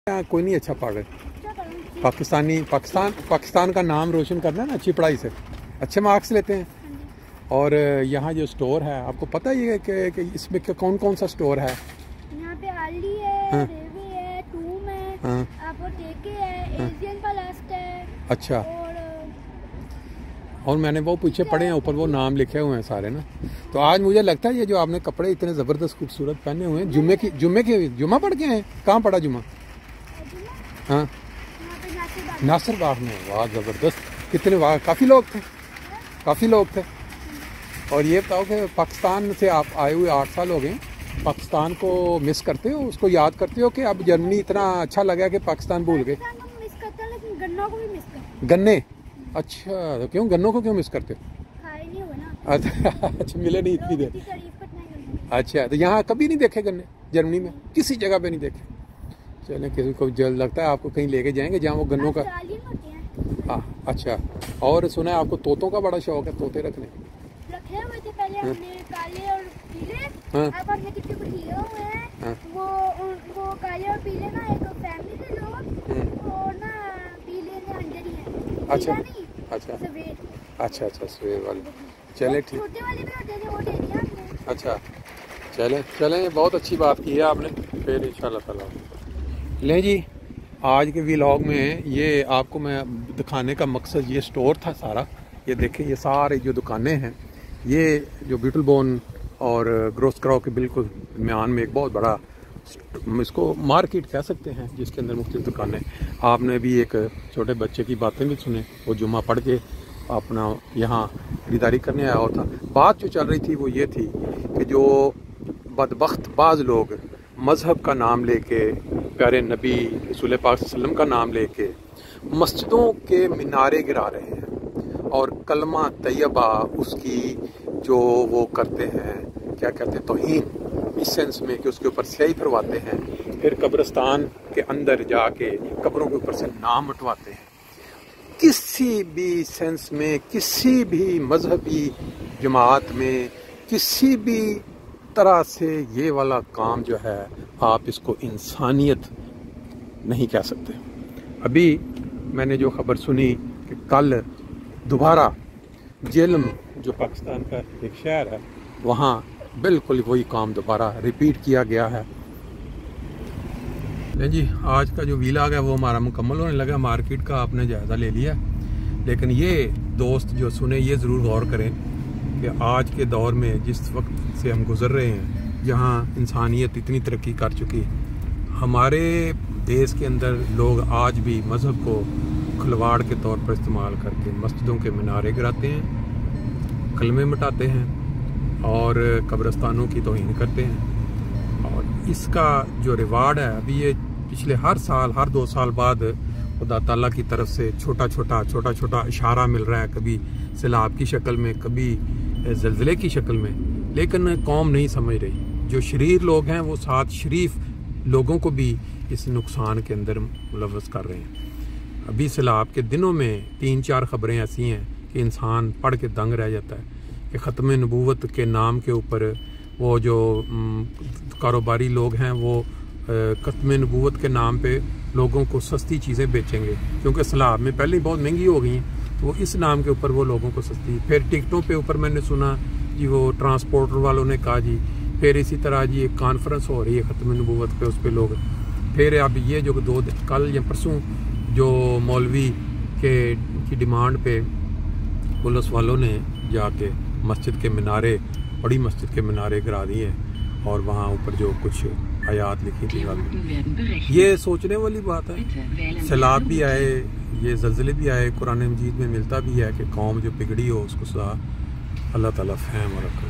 कोई नहीं अच्छा पढ़ रहे। पाकिस्तान का नाम रोशन करना है ना अच्छी पढ़ाई से, अच्छे मार्क्स लेते हैं। और यहाँ जो स्टोर है आपको पता ही है कि इसमें कौन कौन सा स्टोर है? यहाँ पे आली है, रेवी है, टूम है, आपको टेके है, एशियन प्लास्ट है। अच्छा। और मैंने वो पीछे पढ़े हैं, ऊपर वो नाम लिखे हुए हैं सारे ना। तो आज मुझे लगता है ये जो आपने कपड़े इतने ज़बरदस्त खूबसूरत पहने हुए हैं, जुम्मा पढ़ के हैं? कहाँ पढ़ा जुम्मा? हाँ, नासिर बाग में। वाह ज़बरदस्त। कितने वाह, काफ़ी लोग थे। और ये बताओ कि पाकिस्तान से आप आए हुए 8 साल हो गए, पाकिस्तान को मिस करते हो, उसको याद करते हो कि अब जर्मनी इतना अच्छा लगा कि पाकिस्तान भूल गए? गन्ने? अच्छा, तो क्यों गन्नों को क्यों मिस करते हो? अच्छा, मिले नहीं इतनी देर। अच्छा, तो यहाँ कभी नहीं देखे गन्ने? जर्मनी में किसी जगह पे नहीं देखे? चलें, किसी को जल्द लगता है आपको कहीं लेके जाएंगे जहाँ वो गन्नों का। हाँ, अच्छा। और सुना है आपको तोतों का बड़ा शौक है, तोते रखने? रखे हुए थे पहले हमने, काले और पीले। अब हमने किसी को दिए हुए हैं। वो काले और पीले ना एक फैमिली के लोग, और ना पीले ने अंडर ही है। अच्छा, सवेर वाले। चले ठीक। छोटे वाले भी होते थे, वो दे दिया हमने। अच्छा, चलें, बहुत अच्छी बात की है आपने। फिर इंशाल्लाह ताला लें जी। आज के व्लॉग में ये आपको मैं दिखाने का मकसद ये स्टोर था सारा। ये देखें, ये सारे जो दुकानें हैं, ये जो ब्यूटल बोन और ग्रोस क्राउ के बिल्कुल दरमियान में एक बहुत बड़ा, इसको मार्केट कह सकते हैं, जिसके अंदर मुख्तलिफ दुकानें। आपने भी एक छोटे बच्चे की बातें भी सुने, वो जुम्मा पढ़ के अपना यहाँ खरीदारी करने आया हुआ था। बात जो चल रही थी वो ये थी कि जो बदबख्त बाज़ लोग मज़हब का नाम लेके, प्यारे नबी रसूल पाक सल्लल्लाहु अलैहि वसल्लम का नाम लेके मस्जिदों के मीनारे गिरा रहे हैं और कलमा तैयबा उसकी जो वो करते हैं, क्या कहते हैं, तौहीन, इस सेंस में कि उसके ऊपर स्याही फरवाते हैं, फिर कब्रिस्तान के अंदर जाके कब्रों के ऊपर से नाम मिटवाते हैं। किसी भी सेंस में, किसी भी मजहबी जमात में, किसी भी तरह से ये वाला काम जो है, आप इसको इंसानियत नहीं कह सकते। अभी मैंने जो खबर सुनी कि कल दोबारा जेलम, जो पाकिस्तान का एक शहर है, वहाँ बिल्कुल वही काम दोबारा रिपीट किया गया है। नहीं जी, आज का जो व्लॉग है वो हमारा मुकम्मल होने लगा। मार्केट का आपने जायज़ा ले लिया, लेकिन ये दोस्त जो सुने ये ज़रूर गौर करें कि आज के दौर में जिस वक्त से हम गुज़र रहे हैं, जहाँ इंसानियत इतनी तरक्की कर चुकी है, हमारे देश के अंदर लोग आज भी मज़हब को खिलवाड़ के तौर पर इस्तेमाल करके मस्जिदों के मीनारे गिराते हैं, कलमे मिटाते हैं और कब्रिस्तानों की तौहीन करते हैं। और इसका जो रिवार्ड है, अभी ये पिछले हर साल, हर 2 साल बाद खुदा ताला की तरफ से छोटा छोटा इशारा मिल रहा है, कभी सैलाब की शक्ल में, कभी ज़लज़ले की शक्ल में, लेकिन कौम नहीं समझ रही। जो शरीर लोग हैं वो साथ शरीफ लोगों को भी इस नुकसान के अंदर मुलव्वस कर रहे हैं। अभी सैलाब के दिनों में 3-4 खबरें ऐसी हैं कि इंसान पढ़ के दंग रह जाता है कि ख़त्म नबूवत के नाम के ऊपर वो जो कारोबारी लोग हैं वो ख़त्म नबूवत के नाम पे लोगों को सस्ती चीज़ें बेचेंगे, क्योंकि सैलाब में पहले ही बहुत महंगी हो गई हैं, तो इस नाम के ऊपर वो लोगों को सस्ती। फिर टिकटों पे ऊपर मैंने सुना जी, वो ट्रांसपोर्टर वालों ने कहा जी, फिर इसी तरह जी एक कॉन्फ्रेंस हो रही है ख़त्म नबूवत पे, उस पर लोग, फिर अब ये जो 2 दिन कल या परसों जो मौलवी की डिमांड पे पुलिस वालों ने जाके मस्जिद के मीनारे, बड़ी मस्जिद के मीनारे गिरा दिए और वहाँ ऊपर जो कुछ आयात लिखी थी। ये सोचने वाली बात है। सैलाब भी आए, ये ज़लज़ले भी आए, कुरान मजीद में मिलता भी है कि कौम जो बिगड़ी हो उसको सज़ा अल्लाह ताला फ़हम रखा।